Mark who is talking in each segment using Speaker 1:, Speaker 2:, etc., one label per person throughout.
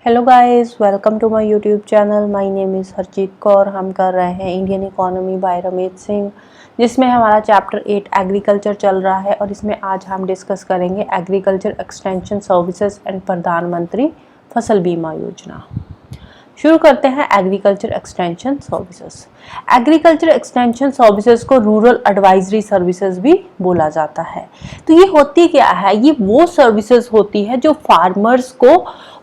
Speaker 1: Hello guys, welcome to my YouTube channel. My name is Harjeet Kaur. हम कर रहे हैं Indian economy by Ramesh Singh, जिसमें हमारा चैप्टर 8 एग्रीकल्चर चल रहा है और इसमें आज हम डिस्कस करेंगे एग्रीकल्चर एक्सटेंशन सर्विसेज एंड प्रधानमंत्री फसल बीमा योजना। शुरू करते हैं agriculture extension services. Agriculture extension services को रूरल एडवाइजरी सर्विसेज भी बोला जाता है। तो ये होती क्या है? ये वो सर्विसेज होती है जो फार्मर्स को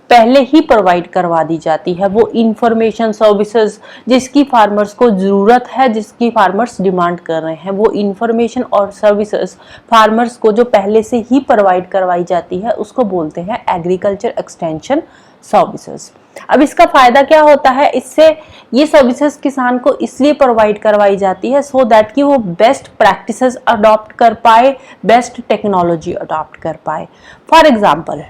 Speaker 1: पहले ही प्रोवाइड करवा दी जाती है। वो इंफॉर्मेशन सर्विसेज जिसकी फार्मर्स को ज़रूरत है, जिसकी फार्मर्स डिमांड कर रहे हैं, वो इंफॉर्मेशन और सर्विसेज फार्मर्स को जो पहले से ही प्रोवाइड करवाई जाती है उसको बोलते हैं एग्रीकल्चर एक्सटेंशन सर्विसेज। अब इसका फायदा क्या होता है? इससे ये सर्विसेज किसान को इसलिए प्रोवाइड करवाई जाती है सो दैट कि वो बेस्ट प्रैक्टिसेस अडॉप्ट कर पाए, बेस्ट टेक्नोलॉजी अडॉप्ट कर पाए। फॉर एग्जांपल,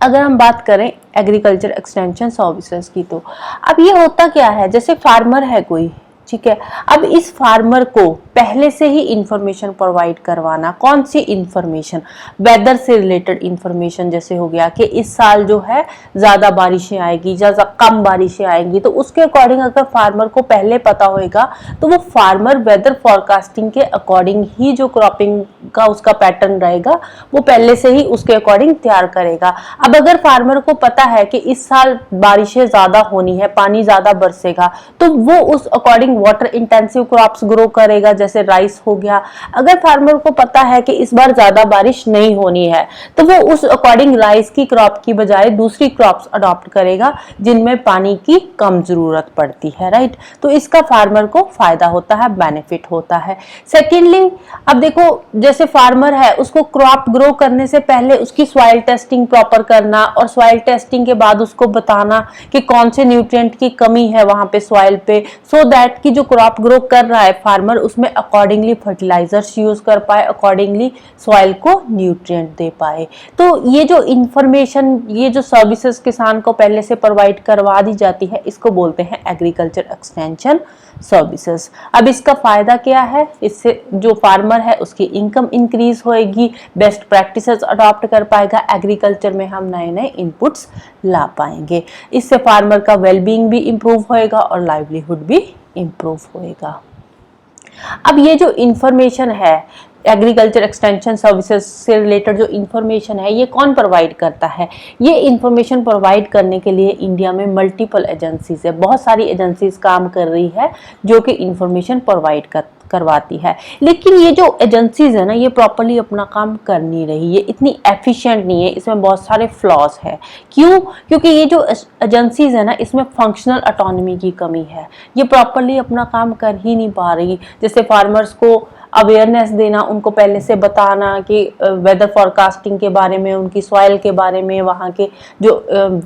Speaker 1: अगर हम बात करें एग्रीकल्चर एक्सटेंशन सर्विसेज की, तो अब ये होता क्या है, जैसे फार्मर है कोई, ठीक है, अब इस फार्मर को पहले से ही इंफॉर्मेशन प्रोवाइड करवाना। कौन सी इंफॉर्मेशन? वेदर से रिलेटेड इंफॉर्मेशन, जैसे हो गया कि इस साल जो है ज़्यादा बारिशें आएगी, ज़्यादा कम बारिशें आएंगी, तो उसके अकॉर्डिंग अगर फार्मर को पहले पता होएगा तो वो फार्मर वेदर फोरकास्टिंग के अकॉर्डिंग ही जो क्रॉपिंग का उसका पैटर्न रहेगा वो पहले से ही उसके अकॉर्डिंग तैयार करेगा। अब अगर फार्मर को पता है कि इस साल बारिशें ज़्यादा होनी है, पानी ज़्यादा बरसेगा, तो वो उस according water intensive crops grow करेगा, जैसे राइस हो गया। अगर फार्मर को पता है कि इस बार ज्यादा बारिश नहीं होनी है तो वो उस अकॉर्डिंग राइस की क्रॉप की बजाय दूसरी क्रॉप्स अडॉप्ट करेगा जिनमें पानी की कम जरूरत पड़ती है, राइट। तो इसका फार्मर को फायदा होता है, बेनिफिट होता है। सेकेंडली, अब देखो, जैसे फार्मर है उसको क्रॉप ग्रो करने से पहले उसकी सॉइल टेस्टिंग प्रॉपर करना और सॉइल टेस्टिंग के बाद उसको बताना कि कौन से न्यूट्रिएंट की कमी है वहां पे सॉइल पे, सो दैट कि जो क्रॉप ग्रो कर रहा है फार्मर उसमें अकॉर्डिंगली फर्टिलाइजर्स यूज कर पाए, अकॉर्डिंगली सॉइल को न्यूट्रिएंट दे पाए। तो ये जो इंफॉर्मेशन, ये जो सर्विसेज किसान को पहले से प्रोवाइड करवा दी जाती है, इसको बोलते हैं एग्रीकल्चर एक्सटेंशन सर्विसेज। अब इसका फायदा क्या है? इससे जो फार्मर है उसकी इनकम इंक्रीज होएगी, बेस्ट प्रैक्टिसेस अडॉप्ट कर पाएगा, एग्रीकल्चर में हम नए नए इनपुट्स ला पाएंगे। इससे फार्मर का वेलबींग भी इंप्रूव होएगा और लाइवलीहुड भी इंप्रूव होएगा। अब ये जो इंफॉर्मेशन है, एग्रीकल्चर एक्सटेंशन सर्विसेज से रिलेटेड जो इंफॉर्मेशन है, ये कौन प्रोवाइड करता है? ये इंफॉर्मेशन प्रोवाइड करने के लिए इंडिया में मल्टीपल एजेंसीज है, बहुत सारी एजेंसीज काम कर रही है जो कि इंफॉर्मेशन प्रोवाइड करवाती है। लेकिन ये जो एजेंसीज है ना, ये प्रॉपरली अपना काम कर नहीं रही, ये इतनी एफिशिएंट नहीं है, इसमें बहुत सारे फ्लॉज है। क्यों? क्योंकि ये जो एजेंसीज है ना, इसमें फंक्शनल ऑटोनॉमी की कमी है, ये प्रॉपरली अपना काम कर ही नहीं पा रही। जैसे फार्मर्स को अवेयरनेस देना, उनको पहले से बताना कि वेदर फोरकास्टिंग के बारे में, उनकी सॉइल के बारे में, वहाँ के जो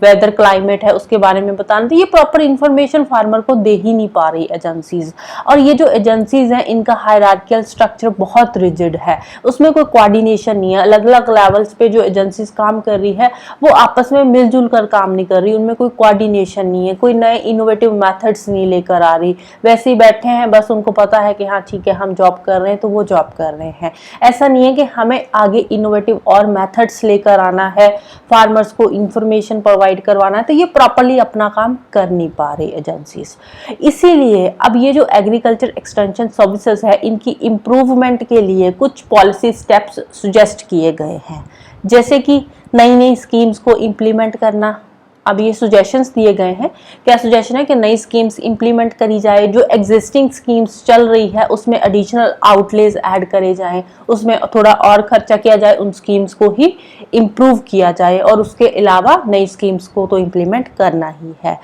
Speaker 1: वेदर क्लाइमेट है उसके बारे में बताना, तो ये प्रॉपर इंफॉर्मेशन फार्मर को दे ही नहीं पा रही एजेंसीज। और ये जो एजेंसीज हैं इनका हायरार्कियल स्ट्रक्चर बहुत रिजिड है, उसमें कोई कोऑर्डिनेशन नहीं है। अलग अलग लेवल्स पे जो एजेंसीज काम कर रही है वो आपस में मिलजुल कर काम नहीं कर रही, उनमें कोई कोऑर्डिनेशन नहीं है, कोई नए इनोवेटिव मेथड्स नहीं लेकर आ रही, वैसे ही बैठे हैं, बस उनको पता है कि हाँ ठीक है हम जॉब कर रहे हैं तो वो जॉब कर रहे हैं। ऐसा नहीं है कि हमें आगे इनोवेटिव और मेथड्स लेकर आना है, फार्मर्स को इंफॉर्मेशन प्रोवाइड करवाना है, तो ये प्रॉपर्ली अपना काम कर नहीं पा रही एजेंसीज। इसीलिए अब ये जो एग्रीकल्चर एक्सटेंशन सर्विसेज है, इनकी इम्प्रूवमेंट के लिए कुछ पॉलिसी स्टेप्स सुजेस्ट किए गए हैं, जैसे कि नई नई स्कीम्स को इम्प्लीमेंट करना। अब ये सुजेशंस दिए गए हैं। क्या सुजेशन है? कि नई स्कीम्स इंप्लीमेंट करी जाए, जो एग्जिस्टिंग स्कीम्स चल रही है उसमें एडिशनल आउटलेज ऐड करे जाएं, उसमें थोड़ा और खर्चा किया जाए, उन स्कीम्स को ही इम्प्रूव किया जाए और उसके अलावा नई स्कीम्स को तो इम्प्लीमेंट करना ही है।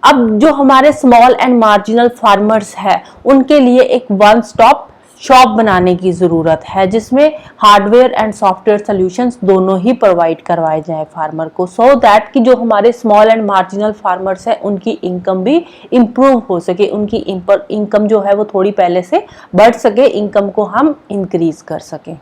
Speaker 1: अब जो हमारे स्मॉल एंड मार्जिनल फार्मर्स है उनके लिए एक वन स्टॉप शॉप बनाने की ज़रूरत है, जिसमें हार्डवेयर एंड सॉफ्टवेयर सॉल्यूशंस दोनों ही प्रोवाइड करवाए जाए फार्मर को, सो दैट कि जो हमारे स्मॉल एंड मार्जिनल फार्मर्स हैं उनकी इनकम भी इम्प्रूव हो सके, उनकी इनकम जो है वो थोड़ी पहले से बढ़ सके, इनकम को हम इंक्रीज कर सकें।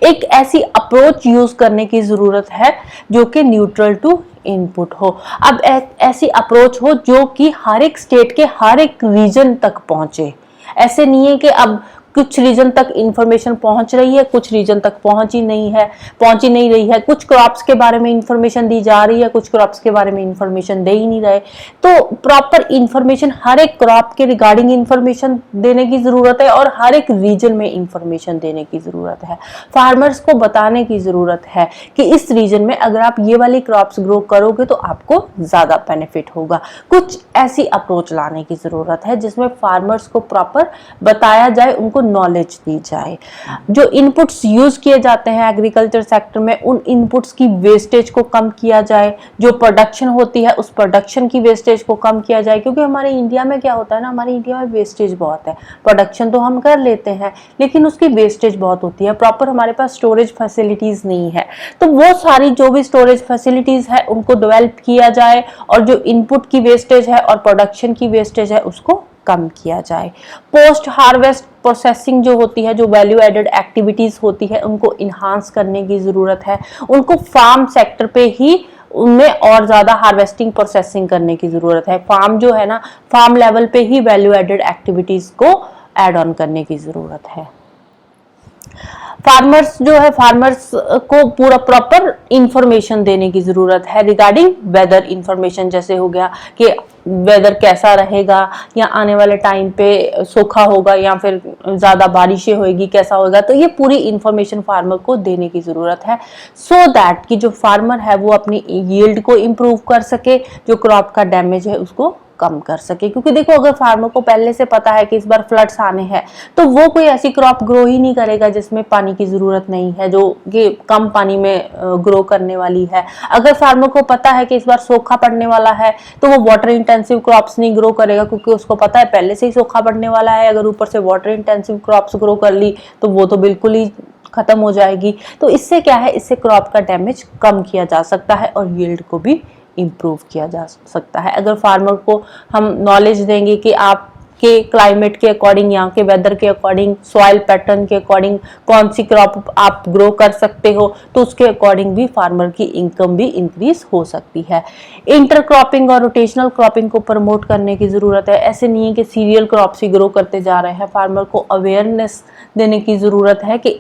Speaker 1: एक ऐसी अप्रोच यूज करने की ज़रूरत है जो कि न्यूट्रल टू इनपुट हो। अब ऐसी अप्रोच हो जो कि हर एक स्टेट के हर एक रीजन तक पहुंचे। ऐसे नहीं है कि अब कुछ रीजन तक इंफॉर्मेशन पहुंच रही है, कुछ रीजन तक पहुंची नहीं रही है। कुछ क्रॉप्स के बारे में इंफॉर्मेशन दी जा रही है, कुछ क्रॉप्स के बारे में इंफॉर्मेशन दे ही नहीं रहे। तो प्रॉपर इंफॉर्मेशन हर एक क्रॉप के रिगार्डिंग इंफॉर्मेशन देने की जरूरत है और हर एक रीजन में इंफॉर्मेशन देने की जरूरत है। फार्मर्स को बताने की जरूरत है कि इस रीजन में अगर आप ये वाली क्रॉप्स ग्रो करोगे तो आपको ज्यादा बेनिफिट होगा। कुछ ऐसी अप्रोच लाने की जरूरत है जिसमें फार्मर्स को प्रॉपर बताया जाए, उनको नॉलेज दी जाए। जो इनपुट्स यूज किए जाते हैं एग्रीकल्चर सेक्टर में, उन इनपुट्स की वेस्टेज को कम किया जाए। जो प्रोडक्शन होती है उस प्रोडक्शन की वेस्टेज को कम किया जाए, क्योंकि हमारे इंडिया में क्या होता है ना, हमारे इंडिया में वेस्टेज बहुत है। प्रोडक्शन तो हम कर लेते हैं लेकिन उसकी वेस्टेज बहुत होती है। प्रॉपर हमारे पास स्टोरेज फैसिलिटीज नहीं है। तो वो सारी जो भी स्टोरेज फैसिलिटीज है उनको डेवलप किया जाए और जो इनपुट की वेस्टेज है और प्रोडक्शन की वेस्टेज है उसको कम किया जाए। पोस्ट हार्वेस्ट प्रोसेसिंग जो होती है, जो वैल्यू एडेड एक्टिविटीज होती है, उनको इन्हांस करने की जरूरत है। उनको फार्म सेक्टर पे ही उनमें और ज्यादा हार्वेस्टिंग प्रोसेसिंग करने की जरूरत है। फार्म जो है ना, फार्म लेवल पे ही वैल्यू एडेड एक्टिविटीज को ऐड ऑन करने की जरूरत है। फार्मर्स जो है, फार्मर्स को पूरा प्रॉपर इंफॉर्मेशन देने की जरूरत है रिगार्डिंग वेदर इंफॉर्मेशन। जैसे हो गया कि वेदर कैसा रहेगा, या आने वाले टाइम पे सूखा होगा या फिर ज्यादा बारिशें होगी, कैसा होगा। तो ये पूरी इंफॉर्मेशन फार्मर को देने की जरूरत है, सो दैट कि जो फार्मर है वो अपनी यील्ड को इम्प्रूव कर सके, जो क्रॉप का डैमेज है उसको कम कर सके। क्योंकि देखो, अगर फार्मर को पहले से पता है कि इस बार फ्लड्स आने हैं तो वो कोई ऐसी क्रॉप ग्रो ही नहीं करेगा जिसमें पानी की जरूरत नहीं है, जो कि कम पानी में ग्रो करने वाली है। अगर फार्मर को पता है कि इस बार सूखा पड़ने वाला है तो वो वाटर इंटेंसिव क्रॉप्स नहीं ग्रो करेगा, क्योंकि उसको पता है पहले से ही सूखा पड़ने वाला है। अगर ऊपर से वाटर इंटेंसिव क्रॉप्स ग्रो कर ली तो वो तो बिल्कुल ही खत्म हो जाएगी। तो इससे क्या है, इससे क्रॉप का डैमेज कम किया जा सकता है और यील्ड को भी इम्प्रूव किया जा सकता है। अगर फार्मर को हम नॉलेज देंगे कि आपके क्लाइमेट के अकॉर्डिंग, यहाँ के वेदर के अकॉर्डिंग, सॉइल पैटर्न के अकॉर्डिंग कौन सी क्रॉप आप ग्रो कर सकते हो, तो उसके अकॉर्डिंग भी फार्मर की इनकम भी इंक्रीज हो सकती है। इंटर क्रॉपिंग और रोटेशनल क्रॉपिंग को प्रमोट करने की जरूरत है। ऐसे नहीं है कि सीरियल क्रॉप्स ही ग्रो करते जा रहे हैं। फार्मर को अवेयरनेस देने की जरूरत है कि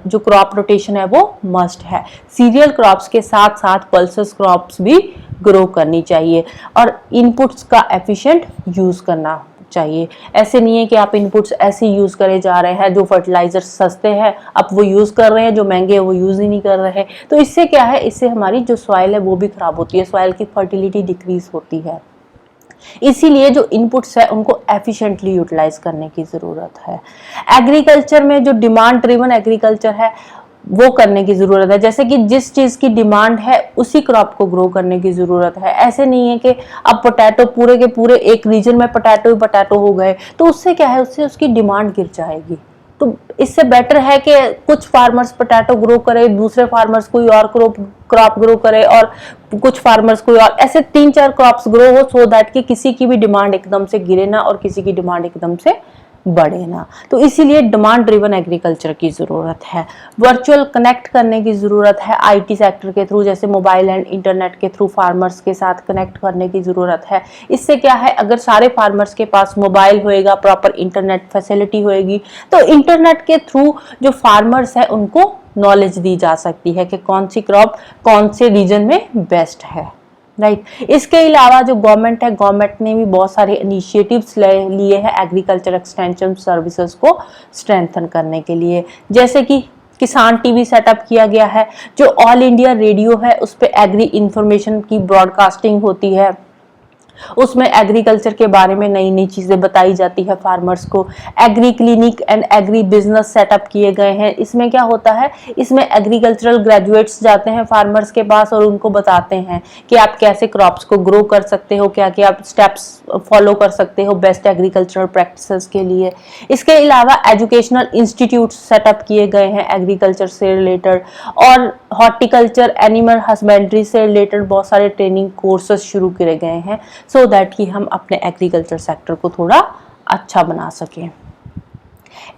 Speaker 1: जो क्रॉप रोटेशन है वो मस्ट है। सीरियल क्रॉप्स के साथ साथ पल्सेस क्रॉप्स भी ग्रो करनी चाहिए और इनपुट्स का एफिशिएंट यूज करना चाहिए। ऐसे नहीं है कि आप इनपुट्स ऐसे यूज करे जा रहे हैं, जो फर्टिलाइजर सस्ते हैं आप वो यूज कर रहे हैं, जो महंगे हैं वो यूज ही नहीं कर रहे हैं। तो इससे क्या है, इससे हमारी जो सॉइल है वो भी खराब होती है, सॉइल की फर्टिलिटी डिक्रीज होती है। इसीलिए जो इनपुट्स है उनको एफिशिएंटली यूटिलाइज करने की जरूरत है। एग्रीकल्चर में जो डिमांड ड्रिवन एग्रीकल्चर है वो करने की जरूरत है। जैसे कि जिस चीज की डिमांड है उसी क्रॉप को ग्रो करने की जरूरत है। ऐसे नहीं है कि अब पोटैटो पूरे के पूरे एक रीजन में पोटैटो हो गए तो उससे क्या है, उससे उसकी डिमांड गिर जाएगी। तो इससे बेटर है कि कुछ फार्मर्स पोटैटो ग्रो करे, दूसरे फार्मर्स कोई और क्रॉप ग्रो करे और कुछ फार्मर्स कोई और, ऐसे 3-4 क्रॉप्स ग्रो हो, सो दैट कि किसी की भी डिमांड एकदम से गिरे ना और किसी की डिमांड एकदम से बढ़े ना। तो इसीलिए डिमांड ड्रिवन एग्रीकल्चर की जरूरत है। वर्चुअल कनेक्ट करने की जरूरत है आईटी सेक्टर के थ्रू, जैसे मोबाइल एंड इंटरनेट के थ्रू फार्मर्स के साथ कनेक्ट करने की जरूरत है। इससे क्या है, अगर सारे फार्मर्स के पास मोबाइल होएगा, प्रॉपर इंटरनेट फैसिलिटी होएगी, तो इंटरनेट के थ्रू जो फार्मर्स है उनको नॉलेज दी जा सकती है कि कौन सी क्रॉप कौन से रीजन में बेस्ट है। राइट। इसके अलावा जो गवर्नमेंट है, गवर्नमेंट ने भी बहुत सारे इनिशिएटिव्स लिए हैं एग्रीकल्चर एक्सटेंशन सर्विसेज को स्ट्रेंथन करने के लिए। जैसे कि किसान टीवी सेटअप किया गया है, जो ऑल इंडिया रेडियो है उस पे एग्री इंफॉर्मेशन की ब्रॉडकास्टिंग होती है, उसमें एग्रीकल्चर के बारे में नई नई चीजें बताई जाती है फार्मर्स को। Agree clinic and agri business setup किए गए हैं। इसमें क्या होता है, इसमें एग्रीकल्चरल ग्रेजुएट्स जाते हैं फार्मर्स के पास और उनको बताते हैं कि आप कैसे क्रॉप्स को ग्रो कर सकते हो, क्या क्या आप स्टेप्स फॉलो कर सकते हो बेस्ट एग्रीकल्चरल प्रैक्टिसेस के लिए। इसके अलावा एजुकेशनल इंस्टीट्यूट सेटअप किए गए हैं एग्रीकल्चर से रिलेटेड, और हॉर्टिकल्चर, एनिमल हस्बेंड्री से रिलेटेड बहुत सारे ट्रेनिंग कोर्सेज शुरू किए गए हैं, सो दैट कि हम अपने एग्रीकल्चर सेक्टर को थोड़ा अच्छा बना सकें।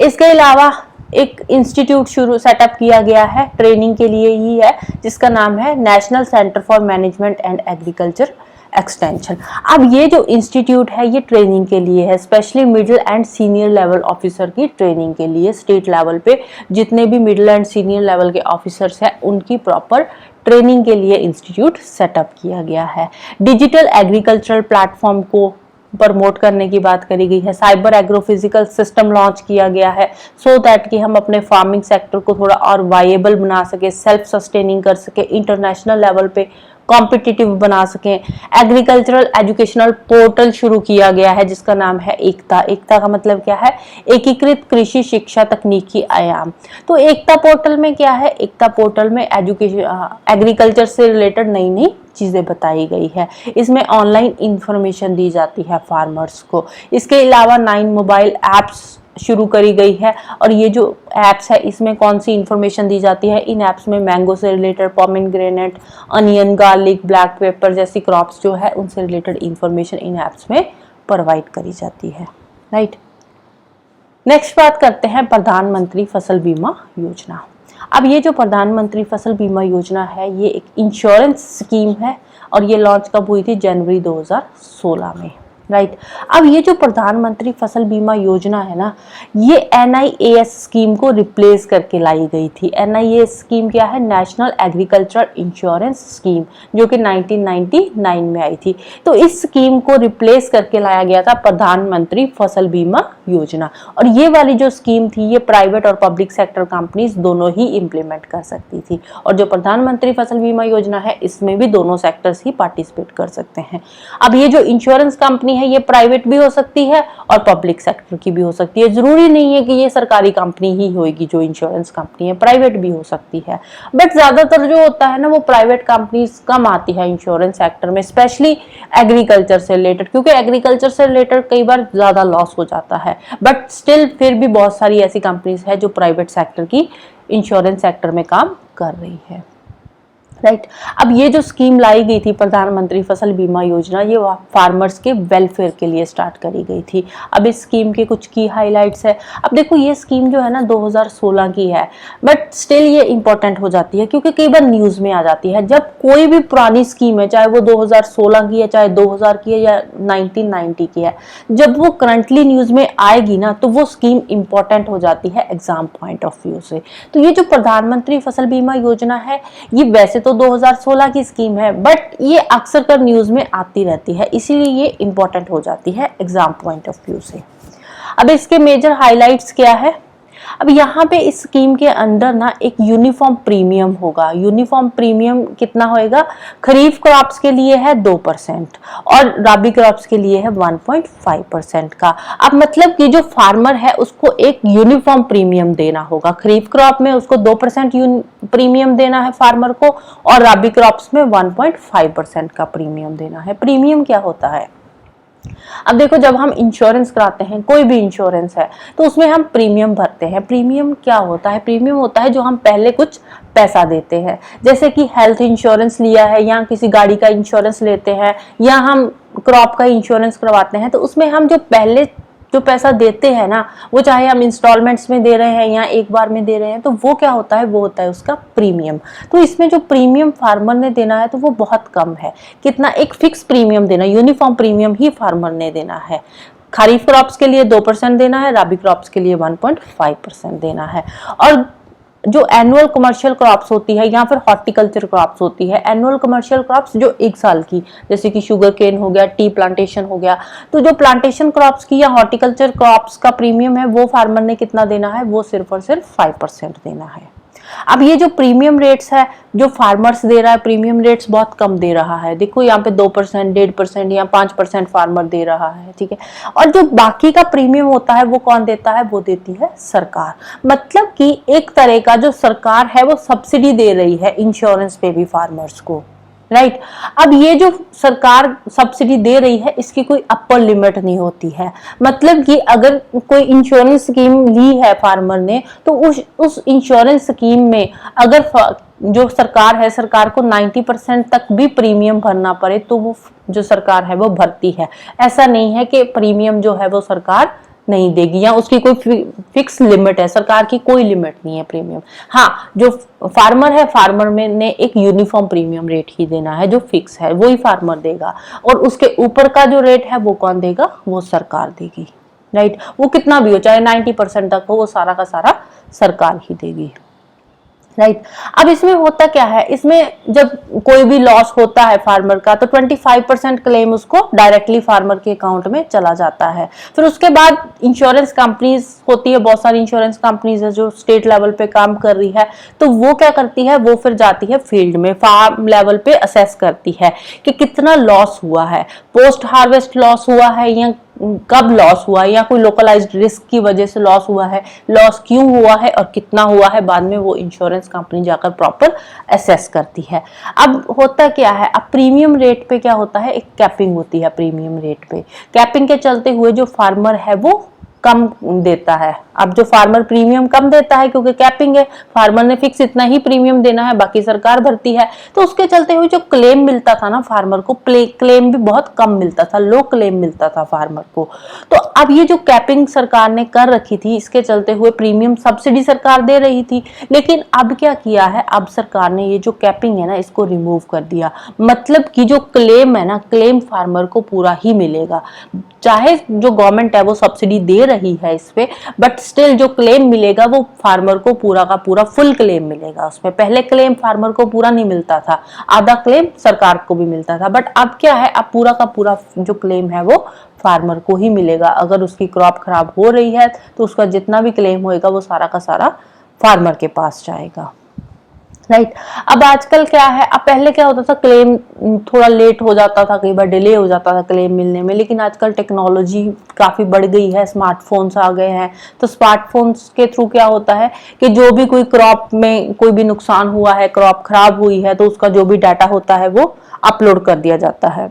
Speaker 1: इसके अलावा एक इंस्टीट्यूट सेटअप किया गया है ट्रेनिंग के लिए ही है, जिसका नाम है national centre for management and agriculture extension. अब ये जो इंस्टीट्यूट है ये ट्रेनिंग के लिए है, specially middle and senior level officer की ट्रेनिंग के लिए। स्टेट लेवल पे जितने भी मिडिल एंड सीनियर लेवल के ऑफिसर्स हैं उनकी प्रॉपर ट्रेनिंग के लिए इंस्टीट्यूट सेटअप किया गया है। डिजिटल एग्रीकल्चरल प्लेटफॉर्म को प्रमोट करने की बात करी गई है। साइबर एग्रोफिजिकल सिस्टम लॉन्च किया गया है सो दैट कि हम अपने फार्मिंग सेक्टर को थोड़ा और वायबल बना सके, सेल्फ सस्टेनिंग कर सके, इंटरनेशनल लेवल पे कॉम्पिटिटिव बना सकें। एग्रीकल्चरल एजुकेशनल पोर्टल शुरू किया गया है जिसका नाम है एकता। एकता का मतलब क्या है? एकीकृत कृषि शिक्षा तकनीकी आयाम। तो एकता पोर्टल में क्या है? एकता पोर्टल में एग्रीकल्चर से रिलेटेड नई नई चीजें बताई गई है। इसमें ऑनलाइन इंफॉर्मेशन दी जाती है फार्मर्स को। इसके अलावा 9 मोबाइल एप्स शुरू करी गई है और ये जो एप्स है इसमें कौन सी इंफॉर्मेशन दी जाती है? इन एप्स में मैंगो से related, pomegranate, onion, garlic, black pepper जैसी क्रॉप्स जो है उनसे रिलेटेड इंफॉर्मेशन इन एप्स में प्रोवाइड करी जाती है। राइट, नेक्स्ट बात करते हैं प्रधानमंत्री फसल बीमा योजना। अब ये जो प्रधानमंत्री फसल बीमा योजना है ये एक इंश्योरेंस स्कीम है और ये लॉन्च कब हुई थी? जनवरी 2016 में। राइट, अब ये जो प्रधानमंत्री फसल बीमा योजना है ना, ये NIAS स्कीम को रिप्लेस करके लाई गई थी। NIAS स्कीम क्या है? नेशनल एग्रीकल्चरल इंश्योरेंस स्कीम, जो कि 1999 में आई थी। तो इस स्कीम को रिप्लेस करके लाया गया था प्रधानमंत्री फसल बीमा योजना। और ये वाली जो स्कीम थी ये प्राइवेट और पब्लिक सेक्टर कंपनीज दोनों ही इंप्लीमेंट कर सकती थी। और जो प्रधानमंत्री फसल बीमा योजना है इसमें भी दोनों सेक्टर्स ही पार्टिसिपेट कर सकते हैं। अब ये जो इंश्योरेंस कंपनी है ये प्राइवेट भी हो सकती है और पब्लिक सेक्टर की भी हो सकती है। जरूरी नहीं है कि ये सरकारी कंपनी ही होगी जो इंश्योरेंस कंपनी है, प्राइवेट भी हो सकती है। बट ज्यादातर जो होता है ना वो प्राइवेट कंपनीज कम आती है इंश्योरेंस सेक्टर में, स्पेशली एग्रीकल्चर से रिलेटेड, क्योंकि एग्रीकल्चर से रिलेटेड कई बार ज्यादा लॉस हो जाता है। बट स्टिल फिर भी बहुत सारी ऐसी कंपनीज है जो प्राइवेट सेक्टर की इंश्योरेंस सेक्टर में काम कर रही है। राइट, अब ये जो स्कीम लाई गई थी प्रधानमंत्री फसल बीमा योजना, ये फार्मर्स के वेलफेयर के लिए स्टार्ट करी गई थी। अब इस स्कीम के कुछ की हाइलाइट्स है। अब देखो ये स्कीम जो है ना 2016 की है, बट स्टिल ये इंपॉर्टेंट हो जाती है क्योंकि कई बार न्यूज में आ जाती है। जब कोई भी पुरानी स्कीम है, चाहे वो 2016 की है, चाहे 2000 की है या 1990 की है, जब वो करंटली न्यूज में आएगी ना तो वो स्कीम इंपॉर्टेंट हो जाती है एग्जाम पॉइंट ऑफ व्यू से। तो ये जो प्रधानमंत्री फसल बीमा योजना है ये वैसे तो 2016 की स्कीम है, बट ये अक्सर कर न्यूज में आती रहती है, इसीलिए ये इंपॉर्टेंट हो जाती है एग्जाम पॉइंट ऑफ व्यू से। अब इसके मेजर हाइलाइट्स क्या है? अब यहाँ पे इस स्कीम के अंदर ना एक यूनिफॉर्म प्रीमियम होगा। यूनिफॉर्म प्रीमियम कितना होएगा? खरीफ क्रॉप्स के लिए है 2% और राबी क्रॉप्स के लिए है 1.5% का। अब मतलब कि जो फार्मर है उसको एक यूनिफॉर्म प्रीमियम देना होगा। खरीफ क्रॉप में उसको 2% प्रीमियम देना है फार्मर को और राबी क्रॉप्स में 1.5% का प्रीमियम देना है। प्रीमियम क्या होता है? अब देखो जब हम इंश्योरेंस कराते हैं, कोई भी इंश्योरेंस है, तो उसमें हम प्रीमियम भरते हैं। प्रीमियम क्या होता है? प्रीमियम होता है जो हम पहले कुछ पैसा देते हैं, जैसे कि हेल्थ इंश्योरेंस लिया है या किसी गाड़ी का इंश्योरेंस लेते हैं या हम क्रॉप का इंश्योरेंस करवाते हैं, तो उसमें हम जो पहले जो पैसा देते हैं ना, वो चाहे हम इंस्टॉलमेंट्स में दे रहे हैं या एक बार में दे रहे हैं, तो वो क्या होता है? वो होता है उसका प्रीमियम। तो इसमें जो प्रीमियम फार्मर ने देना है तो वो बहुत कम है। कितना? एक फिक्स प्रीमियम देना, यूनिफॉर्म प्रीमियम ही फार्मर ने देना है। खरीफ क्रॉप्स के लिए 2% देना है, राबी क्रॉप्स के लिए 1.5% देना है। और जो एनुअल कमर्शियल क्रॉप्स होती है या फिर हॉर्टिकल्चर क्रॉप्स होती है, एनुअल कमर्शियल क्रॉप्स जो 1 साल की, जैसे कि शुगर केन हो गया, टी प्लांटेशन हो गया, तो जो प्लांटेशन क्रॉप्स की या हॉर्टिकल्चर क्रॉप्स का प्रीमियम है वो फार्मर ने कितना देना है? वो सिर्फ और सिर्फ 5% देना है। अब ये जो प्रीमियम रेट्स है जो फार्मर्स दे रहा है, प्रीमियम रेट्स बहुत कम दे रहा है। देखो यहाँ पे 2%, 1.5% या 5% फार्मर दे रहा है, ठीक है। और जो बाकी का प्रीमियम होता है वो कौन देता है? वो देती है सरकार। मतलब कि एक तरह का जो सरकार है वो सब्सिडी दे रही है इंश्योरेंस पे भी फार्मर्स को। राइट, अब ये जो सरकार सब्सिडी दे रही है इसकी कोई अपर लिमिट नहीं होती है। मतलब कि अगर कोई इंश्योरेंस स्कीम ली है फार्मर ने, तो उस इंश्योरेंस स्कीम में अगर जो सरकार है, सरकार को 90% तक भी प्रीमियम भरना पड़े तो वो जो सरकार है वो भरती है। ऐसा नहीं है कि प्रीमियम जो है वो सरकार नहीं देगी, या उसकी कोई फिक्स लिमिट है, सरकार की कोई लिमिट नहीं है प्रीमियम। हाँ, जो फार्मर है, फार्मर में ने एक यूनिफॉर्म प्रीमियम रेट ही देना है, जो फिक्स है वही फार्मर देगा, और उसके ऊपर का जो रेट है वो कौन देगा, वो सरकार देगी, राइट। वो कितना भी हो, चाहे 90% तक हो, वो सारा का सारा सरकार ही देगी, राइट। अब इसमें होता क्या है, इसमें जब कोई भी लॉस होता है फार्मर का, तो 25% क्लेम उसको डायरेक्टली फार्मर के अकाउंट में चला जाता है। फिर उसके बाद इंश्योरेंस कंपनीज होती है, बहुत सारी इंश्योरेंस कंपनीज है जो स्टेट लेवल पे काम कर रही है, तो वो क्या करती है, वो फिर जाती है फील्ड में, फार्म लेवल पे असेस करती है कि कितना लॉस हुआ है, पोस्ट हार्वेस्ट लॉस हुआ है या कब लॉस हुआ है, या कोई लोकलाइज्ड रिस्क की वजह से लॉस हुआ है, लॉस क्यों हुआ है और कितना हुआ है, बाद में वो इंश्योरेंस कंपनी जाकर प्रॉपर असेस करती है। अब होता क्या है, अब प्रीमियम रेट पे क्या होता है, एक कैपिंग होती है प्रीमियम रेट पे। कैपिंग के चलते हुए जो फार्मर है वो कम देता है। अब जो फार्मर प्रीमियम कम देता है, क्योंकि कैपिंग है, फार्मर ने फिक्स इतना ही प्रीमियम देना है, बाकी सरकार भरती है, तो उसके चलते हुए जो क्लेम मिलता था ना फार्मर को, क्लेम भी बहुत कम मिलता था, लो क्लेम मिलता था फार्मर को। तो अब ये जो कैपिंग सरकार ने कर रखी थी, इसके चलते हुए प्रीमियम सब्सिडी सरकार दे रही थी, लेकिन अब क्या किया है, अब सरकार ने ये जो कैपिंग है ना, इसको रिमूव कर दिया। मतलब कि जो क्लेम है ना, क्लेम फार्मर को पूरा ही मिलेगा, चाहे जो गवर्नमेंट है वो सब्सिडी दे रही है इस पे, बट स्टिल जो क्लेम मिलेगा वो फार्मर को पूरा का पूरा फुल क्लेम मिलेगा। उसमें पहले क्लेम फार्मर को पूरा नहीं मिलता था, आधा क्लेम सरकार को भी मिलता था, बट अब क्या है, अब पूरा का पूरा जो क्लेम है वो फार्मर को ही मिलेगा। अगर उसकी क्रॉप खराब हो रही है तो उसका जितना भी क्लेम होएगा वो सारा का सारा फार्मर के पास जाएगा, राइट। अब आजकल क्या है, अब पहले क्या होता था, क्लेम थोड़ा लेट हो जाता था, कई बार डिले हो जाता था क्लेम मिलने में, लेकिन आजकल टेक्नोलॉजी काफ़ी बढ़ गई है, स्मार्टफोन्स आ गए हैं, तो स्मार्टफोन्स के थ्रू क्या होता है कि जो भी कोई क्रॉप में कोई भी नुकसान हुआ है, क्रॉप खराब हुई है, तो उसका जो भी डाटा होता है वो अपलोड कर दिया जाता है,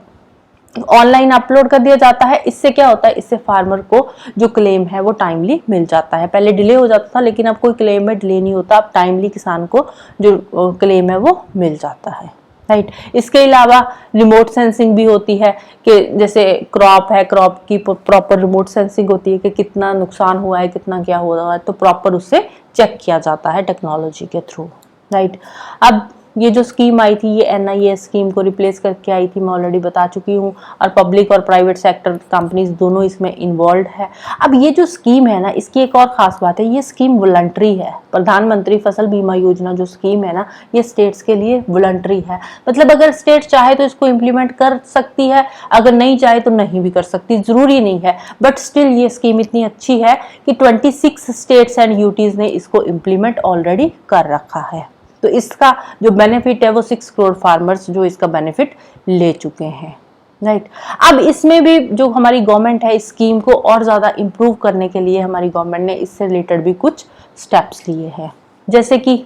Speaker 1: ऑनलाइन अपलोड कर दिया जाता है। इससे क्या होता है, इससे फार्मर को जो क्लेम है वो टाइमली मिल जाता है। पहले डिले हो जाता था, लेकिन अब कोई क्लेम में डिले नहीं होता, अब टाइमली किसान को जो क्लेम है वो मिल जाता है, राइट। इसके अलावा रिमोट सेंसिंग भी होती है, कि जैसे क्रॉप है, क्रॉप की प्रॉपर रिमोट सेंसिंग होती है कि कितना नुकसान हुआ है, कितना क्या हो रहा है, तो प्रॉपर उससे चेक किया जाता है टेक्नोलॉजी के थ्रू, राइट। अब ये जो स्कीम आई थी, ये NIS स्कीम को रिप्लेस करके आई थी, मैं ऑलरेडी बता चुकी हूँ, और पब्लिक और प्राइवेट सेक्टर कंपनीज दोनों इसमें इन्वॉल्व है। अब ये जो स्कीम है ना, इसकी एक और खास बात है, ये स्कीम वॉलंटरी है। प्रधानमंत्री फसल बीमा योजना जो स्कीम है ना, ये स्टेट्स के लिए वॉलंटरी है। मतलब अगर स्टेट चाहे तो इसको इम्प्लीमेंट कर सकती है, अगर नहीं चाहे तो नहीं भी कर सकती, जरूरी नहीं है, बट स्टिल ये स्कीम इतनी अच्छी है कि 26 स्टेट्स एंड यूटीज ने इसको इम्प्लीमेंट ऑलरेडी कर रखा है। तो इसका जो बेनिफिट है वो 6 करोड़ फार्मर्स जो इसका बेनिफिट ले चुके हैं, राइट। अब इसमें भी जो हमारी गवर्नमेंट है, इस स्कीम को और ज़्यादा इम्प्रूव करने के लिए हमारी गवर्नमेंट ने इससे रिलेटेड भी कुछ स्टेप्स लिए हैं। जैसे कि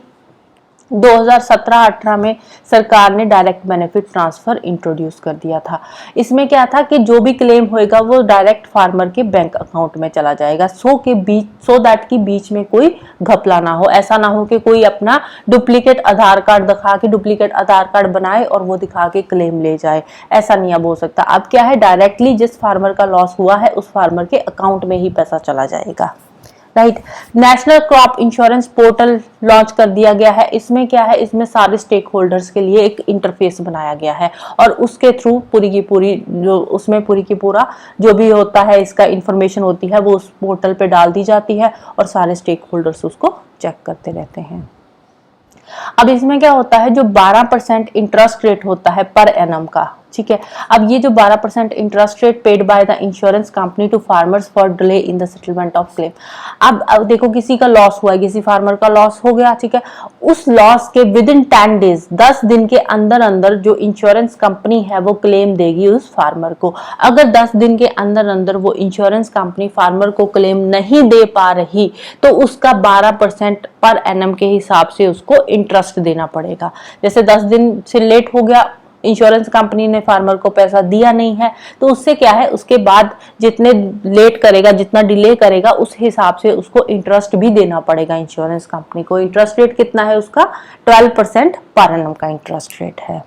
Speaker 1: 2017-18 में सरकार ने डायरेक्ट बेनिफिट ट्रांसफर इंट्रोड्यूस कर दिया था। इसमें क्या था कि जो भी क्लेम होएगा वो डायरेक्ट फार्मर के बैंक अकाउंट में चला जाएगा, सो दैट कि बीच में कोई घपला ना हो। ऐसा ना हो कि कोई अपना डुप्लीकेट आधार कार्ड दिखा के डुप्लीकेट आधार कार्ड बनाए और वो दिखा के क्लेम ले जाए, ऐसा नहीं अब हो सकता। अब क्या है, डायरेक्टली जिस फार्मर का लॉस हुआ है उस फार्मर के अकाउंट में ही पैसा चला जाएगा, right. National crop insurance portal launch कर दिया गया है। इसमें क्या है, इसमें सारे स्टेक होल्डर्स के लिए एक इंटरफेस बनाया गया है, और उसके थ्रू पूरी की पूरी जो उसमें पूरी की पूरा जो भी होता है, इसका इंफॉर्मेशन होती है, वो उस पोर्टल पे डाल दी जाती है, और सारे स्टेक होल्डर्स उसको चेक करते रहते हैं। अब इसमें क्या होता है, जो 12% इंटरेस्ट रेट होता है पर एनम का, ठीक है। अब ये जो 12% interest rate paid by the insurance company to farmers for delay in the settlement of claim. अब देखो, किसी का लॉस हुआ है, किसी फार्मर का लॉस हो गया, ठीक है, उस लॉस के विद इन 10 डेज, 10 दिन के अंदर अंदर जो इंश्योरेंस कंपनी है वो क्लेम देगी उस फार्मर को। अगर 10 दिन के अंदर अंदर वो इंश्योरेंस कंपनी फार्मर को क्लेम नहीं दे पा रही, तो उसका 12% पर एनम के हिसाब से उसको इंटरेस्ट देना पड़ेगा। जैसे 10 दिन से लेट हो गया, इंश्योरेंस कंपनी ने फार्मर को पैसा दिया नहीं है, तो उससे क्या है, उसके बाद जितने लेट करेगा, जितना डिले करेगा, उस हिसाब से उसको इंटरेस्ट भी देना पड़ेगा इंश्योरेंस कंपनी को। इंटरेस्ट रेट कितना है उसका, 12% पर एनम का इंटरेस्ट रेट है।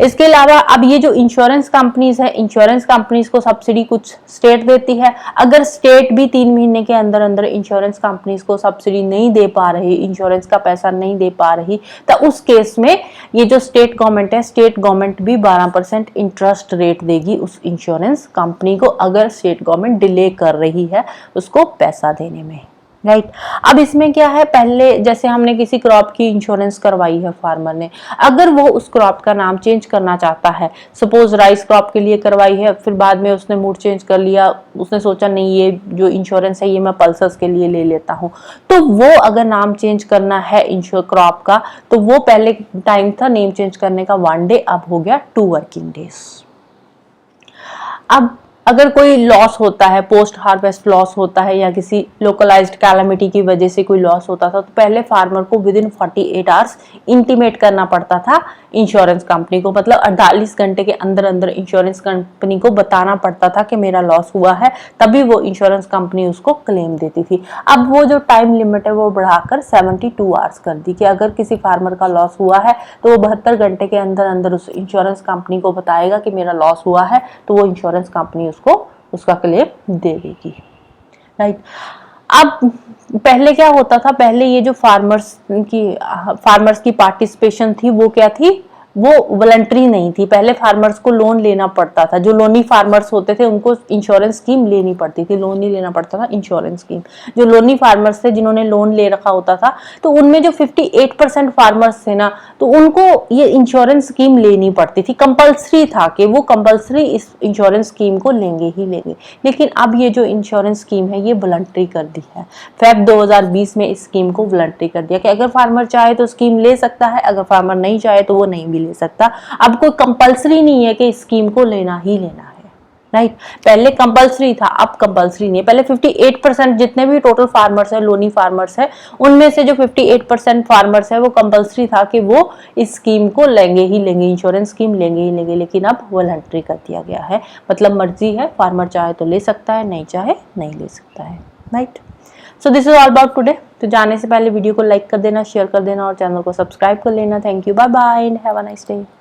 Speaker 1: इसके अलावा अब ये जो इंश्योरेंस कंपनीज है, इंश्योरेंस कंपनीज को सब्सिडी कुछ स्टेट देती है। अगर स्टेट भी 3 महीने के अंदर अंदर इंश्योरेंस कंपनीज को सब्सिडी नहीं दे पा रही, इंश्योरेंस का पैसा नहीं दे पा रही, तो उस केस में ये जो स्टेट गवर्नमेंट है, स्टेट गवर्नमेंट भी 12% इंटरेस्ट रेट देगी उस इंश्योरेंस कंपनी को, अगर स्टेट गवर्नमेंट डिले कर रही है उसको पैसा देने में, राइट। अब इसमें क्या है, पहले जैसे हमने किसी क्रॉप की इंश्योरेंस करवाई है फार्मर ने, अगर वो उस क्रॉप का नाम चेंज करना चाहता है, सपोज राइस क्रॉप के लिए करवाई है, फिर बाद में उसने मूड चेंज कर लिया, उसने सोचा नहीं ये जो इंश्योरेंस है ये मैं पल्सेस के लिए ले लेता हूँ, तो वो अगर नाम चेंज करना है इंश्योर क्रॉप का, तो वो पहले टाइम था नेम चेंज करने का 1 डे, अब हो गया 2 वर्किंग डेज। अब अगर कोई लॉस होता है, पोस्ट हार्वेस्ट लॉस होता है या किसी लोकलाइज्ड कैलामिटी की वजह से कोई लॉस होता था, तो पहले फार्मर को विद इन 48 आवर्स इंटीमेट करना पड़ता था इंश्योरेंस कंपनी को, मतलब 48 घंटे के अंदर अंदर इंश्योरेंस कंपनी को बताना पड़ता था कि मेरा लॉस हुआ है, तभी वो इंश्योरेंस कंपनी उसको क्लेम देती थी। अब वो जो टाइम लिमिट है वो बढ़ाकर 72 आवर्स कर दी कि अगर किसी फार्मर का लॉस हुआ है तो वो 72 घंटे के अंदर अंदर उस इंश्योरेंस कंपनी को बताएगा कि मेरा लॉस हुआ है, तो वो इंश्योरेंस कंपनी उसको उसका क्लेम दे देगी, राइट। अब पहले क्या होता था, पहले ये जो फार्मर्स की पार्टिसिपेशन थी वो क्या थी, वो वॉलंटरी नहीं थी। पहले फार्मर्स को लोन लेना पड़ता था, जो लोनी फार्मर्स होते थे उनको इंश्योरेंस स्कीम लेनी पड़ती थी, लोन नहीं लेना पड़ता था, इंश्योरेंस स्कीम। जो लोनी फार्मर्स थे जिन्होंने लोन ले रखा होता था, तो उनमें जो 58% फार्मर्स थे ना, तो उनको ये इंश्योरेंस स्कीम लेनी पड़ती थी, कंपल्सरी था कि वो कंपल्सरी इस इंश्योरेंस स्कीम को लेंगे ही लेंगे। लेकिन अब ये जो इंश्योरेंस स्कीम है ये वॉलंटरी कर दी है, फेब 2020 में इस स्कीम को वॉलंटरी कर दिया कि अगर फार्मर चाहे तो स्कीम ले सकता है, अगर फार्मर नहीं चाहे तो वो नहीं भी ले सकता। अब कोई कंपल्सरी नहीं है कि इस स्कीम को लेना ही लेना है, राइट। पहले कंपल्सरी था, अब कंपल्सरी नहीं है। पहले 58% जितने भी टोटल फार्मर्स है, लोनी फार्मर्स है, उनमें से जो 58% फार्मर्स है वो कंपल्सरी था कि वो इस स्कीम को लेंगे ही लेंगे, इंश्योरेंस स्कीम लेंगे ही लेंगे। लेकिन अब वॉलंटरी कर दिया गया है, मतलब मर्जी है, फार्मर चाहे तो ले सकता है, नहीं चाहे नहीं ले सकता है, right. So this is all about today. तो जाने से पहले वीडियो को लाइक कर देना, शेयर कर देना और चैनल को सब्सक्राइब कर लेना। Thank you, bye bye and have a nice day.